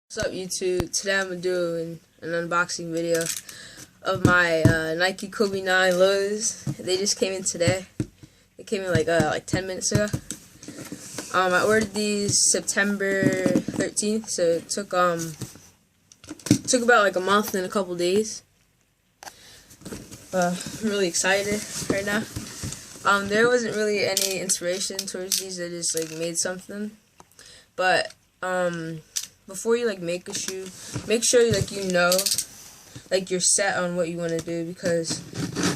What's up, YouTube? Today I'm doing an unboxing video of my Nike Kobe 9 lows. They just came in today. They came in like 10 minutes ago. I ordered these September 13th, so it took about like a month and a couple days. I'm really excited right now. There wasn't really any inspiration towards these. I just like made something, but before you like make a shoe, make sure you know you're set on what you want to do, because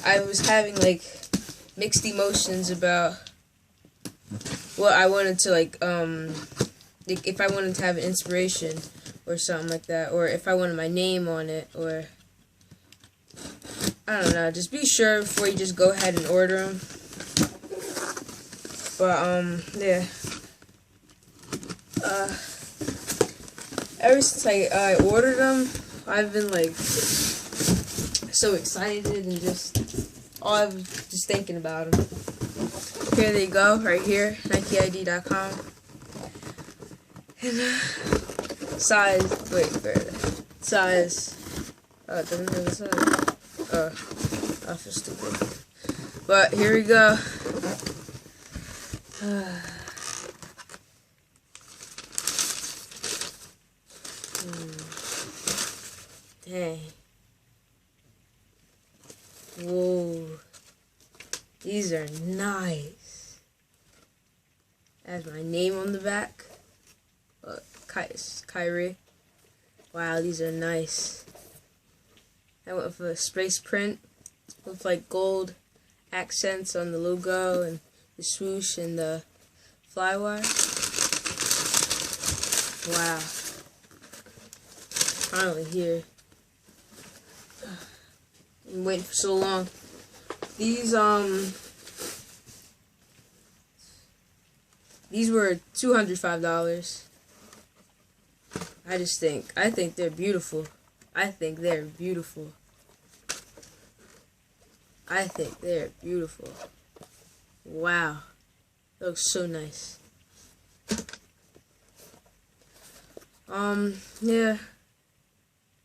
I was having like mixed emotions about what I wanted to like if I wanted to have an inspiration or something like that, or if I wanted my name on it, or I don't know. Just be sure before you just go ahead and order them. But yeah. Ever since I ordered them, I've been like so excited and I was just thinking about them. Here they go, right here, NikeID.com. And size, wait, where are they? Size, oh, it doesn't have a size. Oh, I feel stupid. But here we go. Dang. Whoa. These are nice. Has my name on the back. Kyrie. Wow, these are nice. I went with a space print with like gold accents on the logo and the swoosh and the flywire. Wow. Finally here. I'm waiting for so long. These were $205. I think they're beautiful. I think they're beautiful. Wow. It looks so nice. Yeah.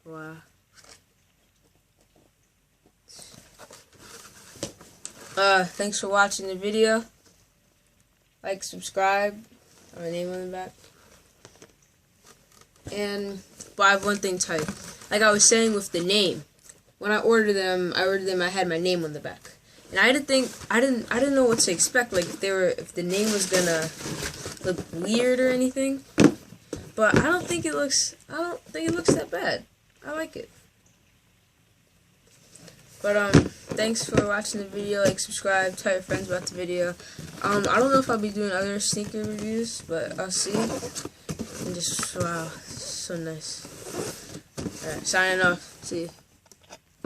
Wow. Thanks for watching the video. Like, subscribe. My name on the back. But I have one thing tight. Like I was saying with the name, when I ordered them, I had my name on the back. And I didn't know what to expect, like if the name was gonna look weird or anything. But I don't think it looks that bad. I like it. But thanks for watching the video. Like, subscribe, tell your friends about the video. I don't know if I'll be doing other sneaker reviews, but I'll see. And just wow, so nice. Alright, signing off. See you.